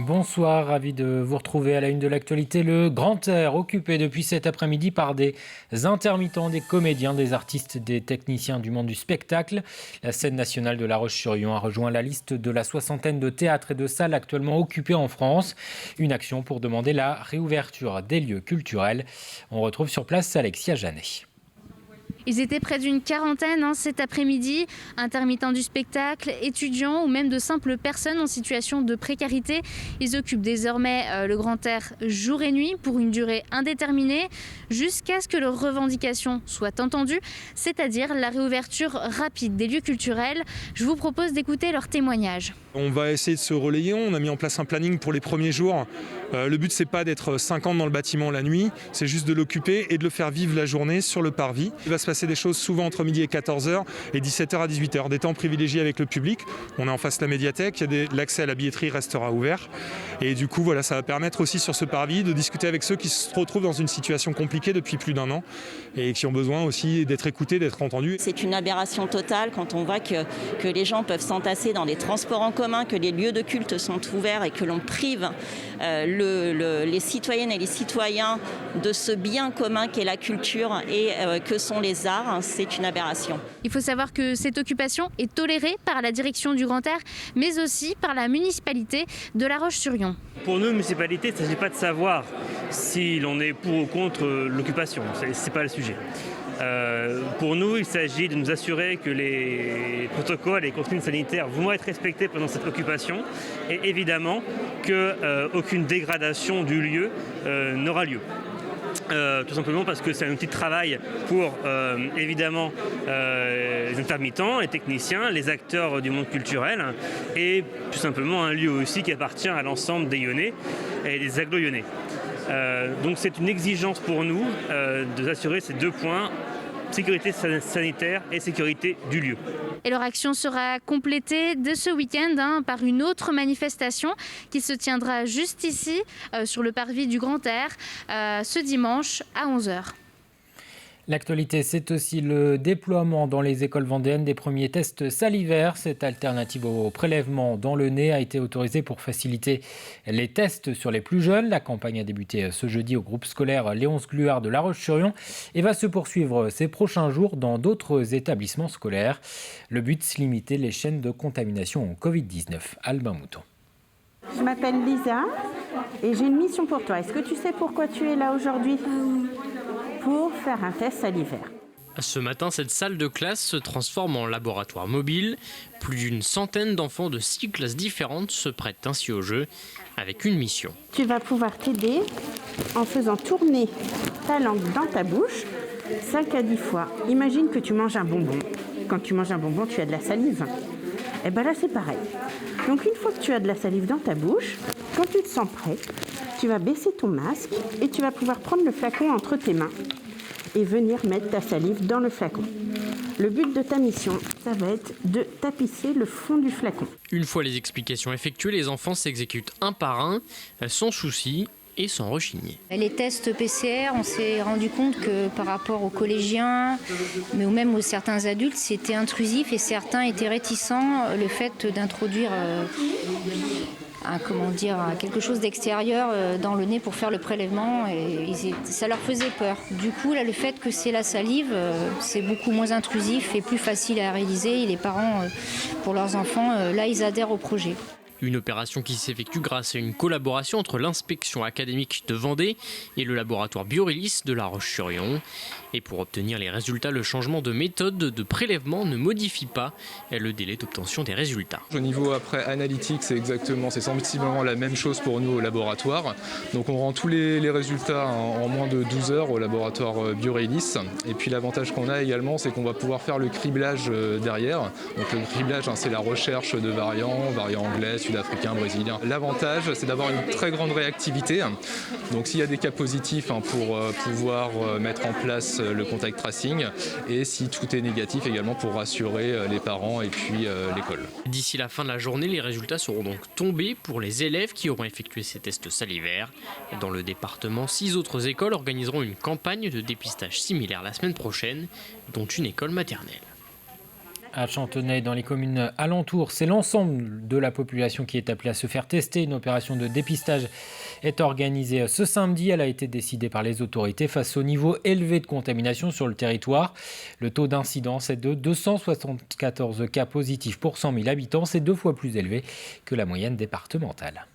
Bonsoir, ravi de vous retrouver à la une de l'actualité. Le Grand Air occupé depuis cet après-midi par des intermittents, des comédiens, des artistes, des techniciens du monde du spectacle. La scène nationale de La Roche-sur-Yon a rejoint la liste de la soixantaine de théâtres et de salles actuellement occupés en France. Une action pour demander la réouverture des lieux culturels. On retrouve sur place Alexia Janet. Ils étaient près d'une quarantaine cet après-midi, intermittents du spectacle, étudiants ou même de simples personnes en situation de précarité. Ils occupent désormais le Grand Air jour et nuit pour une durée indéterminée jusqu'à ce que leurs revendications soient entendues, c'est-à-dire la réouverture rapide des lieux culturels. Je vous propose d'écouter leurs témoignages. On va essayer de se relayer, on a mis en place un planning pour les premiers jours. Le but c'est pas d'être 50 dans le bâtiment la nuit, c'est juste de l'occuper et de le faire vivre la journée sur le parvis. Il va se passer des choses souvent entre midi et 14h et 17h à 18h, des temps privilégiés avec le public. On est en face de la médiathèque, l'accès à la billetterie restera ouvert. Et du coup voilà, ça va permettre aussi sur ce parvis de discuter avec ceux qui se retrouvent dans une situation compliquée depuis plus d'1 an et qui ont besoin aussi d'être écoutés, d'être entendus. C'est une aberration totale quand on voit que les gens peuvent s'entasser dans des transports en commun, que les lieux de culte sont ouverts et que l'on prive les citoyennes et les citoyens de ce bien commun qu'est la culture et que sont les arts. C'est une aberration. Il faut savoir que cette occupation est tolérée par la direction du Grand Air, mais aussi par la municipalité de La Roche-sur-Yon. Pour nous, municipalité, il ne s'agit pas de savoir si l'on est pour ou contre l'occupation. Ce n'est pas le sujet. Pour nous, il s'agit de nous assurer que les protocoles et les consignes sanitaires vont être respectés pendant cette occupation et évidemment qu'aucune dégradation du lieu n'aura lieu. Tout simplement parce que c'est un outil de travail pour évidemment les intermittents, les techniciens, les acteurs du monde culturel et tout simplement un lieu aussi qui appartient à l'ensemble des Lyonnais et des agglo-lyonnais. Donc c'est une exigence pour nous de s'assurer ces 2 points, sécurité sanitaire et sécurité du lieu. Et leur action sera complétée dès ce week-end par une autre manifestation qui se tiendra juste ici, sur le parvis du Grand Air, ce dimanche à 11h. L'actualité, c'est aussi le déploiement dans les écoles vendéennes des premiers tests salivaires. Cette alternative au prélèvement dans le nez a été autorisée pour faciliter les tests sur les plus jeunes. La campagne a débuté ce jeudi au groupe scolaire Léonce Gluard de La Roche-sur-Yon et va se poursuivre ces prochains jours dans d'autres établissements scolaires. Le but, c'est limiter les chaînes de contamination au Covid-19. Albin Mouton. Je m'appelle Lisa et j'ai une mission pour toi. Est-ce que tu sais pourquoi tu es là aujourd'hui ? Pour faire un test salivaire. Ce matin, cette salle de classe se transforme en laboratoire mobile. Plus d'une centaine d'enfants de 6 classes différentes se prêtent ainsi au jeu avec une mission. Tu vas pouvoir t'aider en faisant tourner ta langue dans ta bouche 5 à 10 fois. Imagine que tu manges un bonbon. Quand tu manges un bonbon, tu as de la salive. Et bien là, c'est pareil. Donc une fois que tu as de la salive dans ta bouche, quand tu te sens prêt, tu vas baisser ton masque et tu vas pouvoir prendre le flacon entre tes mains et venir mettre ta salive dans le flacon. Le but de ta mission, ça va être de tapisser le fond du flacon. Une fois les explications effectuées, les enfants s'exécutent un par un, sans souci et sans rechigner. Les tests PCR, on s'est rendu compte que par rapport aux collégiens, mais même aux certains adultes, c'était intrusif et certains étaient réticents. Le fait d'introduire quelque chose d'extérieur dans le nez pour faire le prélèvement, et ça leur faisait peur. Du coup, là, le fait que c'est la salive, c'est beaucoup moins intrusif et plus facile à réaliser. Et les parents, pour leurs enfants, là, ils adhèrent au projet. Une opération qui s'effectue grâce à une collaboration entre l'inspection académique de Vendée et le laboratoire Biorélis de La Roche-sur-Yon. Et pour obtenir les résultats, le changement de méthode de prélèvement ne modifie pas le délai d'obtention des résultats. Au niveau après analytique, c'est sensiblement la même chose pour nous au laboratoire. Donc on rend tous les résultats en moins de 12 heures au laboratoire Biorélis. Et puis l'avantage qu'on a également, c'est qu'on va pouvoir faire le criblage derrière. Donc le criblage, c'est la recherche de variants anglais, sud-africains, brésiliens. L'avantage, c'est d'avoir une très grande réactivité. Donc s'il y a des cas positifs, pour pouvoir mettre en place le contact tracing, et si tout est négatif également pour rassurer les parents et puis l'école. D'ici la fin de la journée, les résultats seront donc tombés pour les élèves qui auront effectué ces tests salivaires. Dans le département, 6 autres écoles organiseront une campagne de dépistage similaire la semaine prochaine, dont une école maternelle. À Chantenay, dans les communes alentours, c'est l'ensemble de la population qui est appelée à se faire tester. Une opération de dépistage est organisée ce samedi. Elle a été décidée par les autorités face au niveau élevé de contamination sur le territoire. Le taux d'incidence est de 274 cas positifs pour 100 000 habitants. C'est 2 fois plus élevé que la moyenne départementale.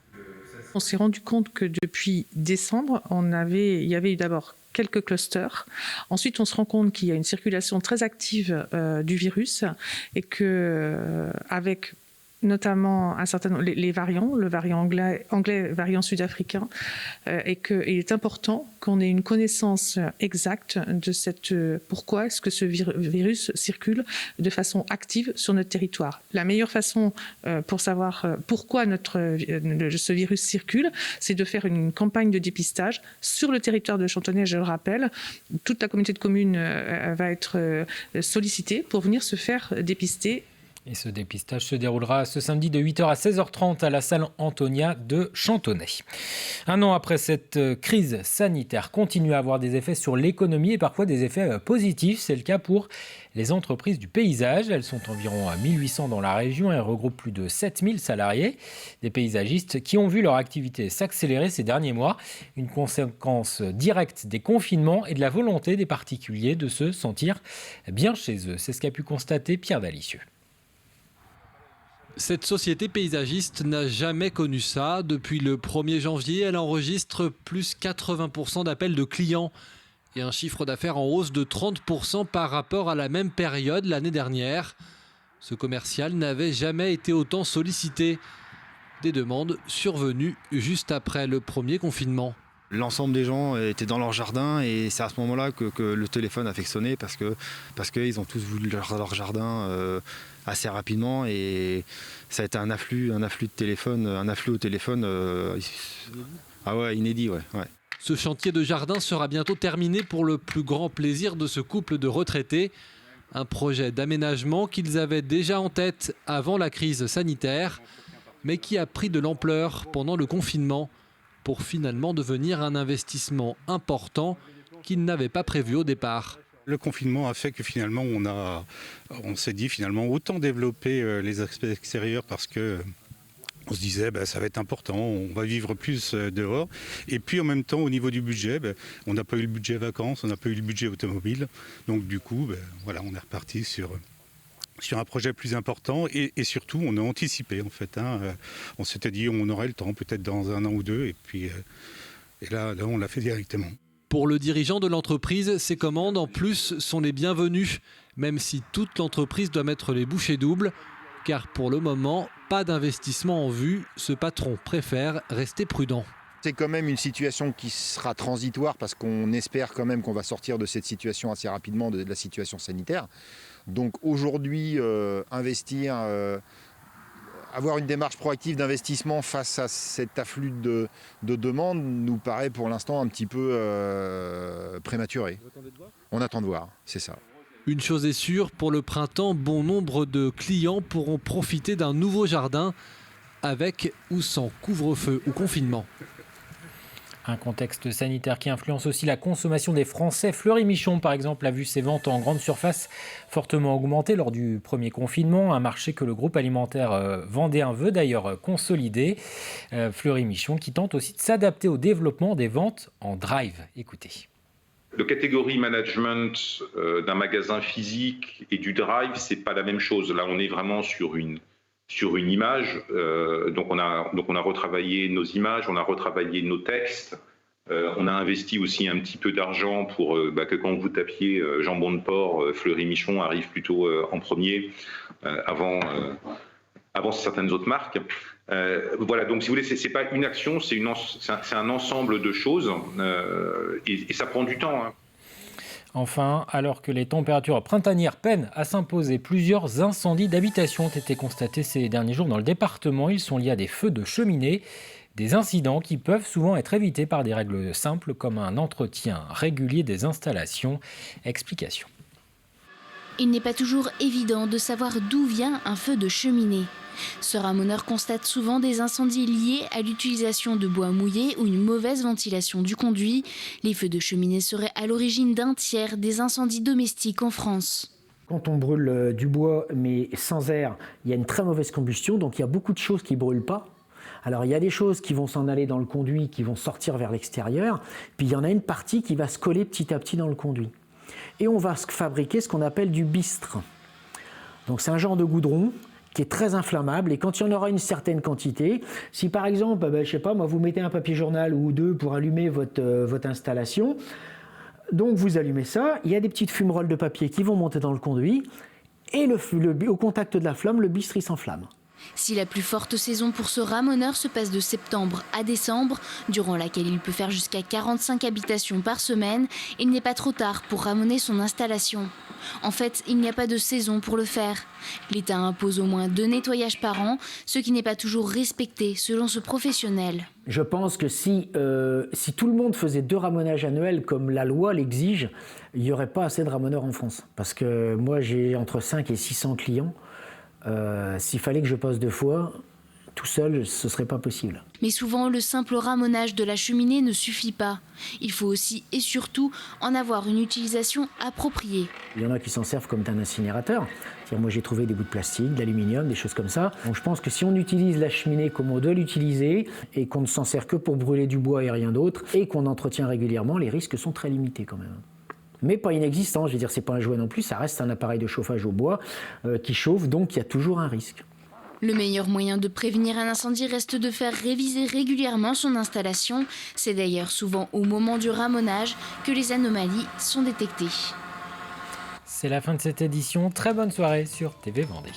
On s'est rendu compte que depuis décembre, il y avait eu d'abord quelques clusters. Ensuite, on se rend compte qu'il y a une circulation très active du virus et que avec notamment un certain nombre, les variants, le variant anglais, variant sud-africain, et qu'il est important qu'on ait une connaissance exacte de pourquoi est-ce que ce virus circule de façon active sur notre territoire. La meilleure façon pour savoir pourquoi ce virus circule, c'est de faire une campagne de dépistage sur le territoire de Chantenay, je le rappelle. Toute la communauté de communes va être sollicitée pour venir se faire dépister. Et ce dépistage se déroulera ce samedi de 8h à 16h30 à la salle Antonia de Chantenay. Un an après cette crise sanitaire continue à avoir des effets sur l'économie et parfois des effets positifs. C'est le cas pour les entreprises du paysage. Elles sont environ 1800 dans la région et regroupent plus de 7000 salariés. Des paysagistes qui ont vu leur activité s'accélérer ces derniers mois. Une conséquence directe des confinements et de la volonté des particuliers de se sentir bien chez eux. C'est ce qu'a pu constater Pierre Dalicieux. Cette société paysagiste n'a jamais connu ça. Depuis le 1er janvier, elle enregistre plus 80% d'appels de clients et un chiffre d'affaires en hausse de 30% par rapport à la même période l'année dernière. Ce commercial n'avait jamais été autant sollicité. Des demandes survenues juste après le premier confinement. L'ensemble des gens étaient dans leur jardin et c'est à ce moment-là que le téléphone a fait sonner parce qu'ils ont tous voulu leur jardin assez rapidement et ça a été un afflux au téléphone, inédit. Ouais. Ce chantier de jardin sera bientôt terminé pour le plus grand plaisir de ce couple de retraités. Un projet d'aménagement qu'ils avaient déjà en tête avant la crise sanitaire, mais qui a pris de l'ampleur pendant le confinement, pour finalement devenir un investissement important qu'ils n'avaient pas prévu au départ. Le confinement a fait que finalement on s'est dit finalement autant développer les aspects extérieurs parce que on se disait ça va être important, on va vivre plus dehors. Et puis en même temps au niveau du budget, on n'a pas eu le budget vacances, on n'a pas eu le budget automobile. Donc du coup on est reparti sur un projet plus important et surtout on a anticipé en fait. On s'était dit on aurait le temps peut-être dans 1 an ou 2 et là on l'a fait directement. Pour le dirigeant de l'entreprise, ces commandes en plus sont les bienvenues, même si toute l'entreprise doit mettre les bouchées doubles, car pour le moment, pas d'investissement en vue, ce patron préfère rester prudent. C'est quand même une situation qui sera transitoire parce qu'on espère quand même qu'on va sortir de cette situation assez rapidement, de la situation sanitaire. Donc aujourd'hui, investir, avoir une démarche proactive d'investissement face à cet afflux de demandes nous paraît pour l'instant un petit peu prématuré. On attend de voir, c'est ça. Une chose est sûre, pour le printemps, bon nombre de clients pourront profiter d'un nouveau jardin avec ou sans couvre-feu ou confinement. Un contexte sanitaire qui influence aussi la consommation des Français. Fleury Michon, par exemple, a vu ses ventes en grande surface fortement augmenter lors du premier confinement. Un marché que le groupe alimentaire vendéen veut d'ailleurs consolider. Fleury Michon qui tente aussi de s'adapter au développement des ventes en drive. Écoutez. Le catégorie management d'un magasin physique et du drive, c'est pas la même chose. Là, on est vraiment sur une image, donc on a retravaillé nos images, on a retravaillé nos textes, on a investi aussi un petit peu d'argent pour que quand vous tapiez jambon de porc, Fleury Michon arrive plutôt en premier, avant certaines autres marques. Voilà, donc si vous voulez, c'est pas une action, c'est un ensemble de choses et ça prend du temps. Enfin, alors que les températures printanières peinent à s'imposer, plusieurs incendies d'habitation ont été constatés ces derniers jours dans le département. Ils sont liés à des feux de cheminée, des incidents qui peuvent souvent être évités par des règles simples comme un entretien régulier des installations. Explication. Il n'est pas toujours évident de savoir d'où vient un feu de cheminée. Ce ramoneur constate souvent des incendies liés à l'utilisation de bois mouillé ou une mauvaise ventilation du conduit. Les feux de cheminée seraient à l'origine d'un tiers des incendies domestiques en France. Quand on brûle du bois, mais sans air, il y a une très mauvaise combustion, donc il y a beaucoup de choses qui ne brûlent pas. Alors il y a des choses qui vont s'en aller dans le conduit, qui vont sortir vers l'extérieur, puis il y en a une partie qui va se coller petit à petit dans le conduit. Et on va fabriquer ce qu'on appelle du bistre. Donc c'est un genre de goudron qui est très inflammable, et quand il y en aura une certaine quantité, si par exemple, je sais pas, moi, vous mettez un papier journal ou deux pour allumer votre installation, donc vous allumez ça, il y a des petites fumerolles de papier qui vont monter dans le conduit, et au contact de la flamme, le bistre il s'enflamme. Si la plus forte saison pour ce ramoneur se passe de septembre à décembre, durant laquelle il peut faire jusqu'à 45 habitations par semaine, il n'est pas trop tard pour ramoner son installation. En fait, il n'y a pas de saison pour le faire. L'État impose au moins 2 nettoyages par an, ce qui n'est pas toujours respecté selon ce professionnel. Je pense que si tout le monde faisait 2 ramonages annuels comme la loi l'exige, il n'y aurait pas assez de ramoneurs en France. Parce que moi, j'ai entre 5 et 600 clients. S'il fallait que je passe 2 fois, tout seul, ce ne serait pas possible. Mais souvent, le simple ramonage de la cheminée ne suffit pas. Il faut aussi et surtout en avoir une utilisation appropriée. Il y en a qui s'en servent comme d'un incinérateur. Moi, j'ai trouvé des bouts de plastique, d'aluminium, des choses comme ça. Donc, je pense que si on utilise la cheminée comme on doit l'utiliser et qu'on ne s'en sert que pour brûler du bois et rien d'autre, et qu'on entretient régulièrement, les risques sont très limités quand même. Mais pas inexistant, je veux dire, c'est pas un jouet non plus, ça reste un appareil de chauffage au bois qui chauffe, donc il y a toujours un risque. Le meilleur moyen de prévenir un incendie reste de faire réviser régulièrement son installation. C'est d'ailleurs souvent au moment du ramonage que les anomalies sont détectées. C'est la fin de cette édition. Très bonne soirée sur TV Vendée.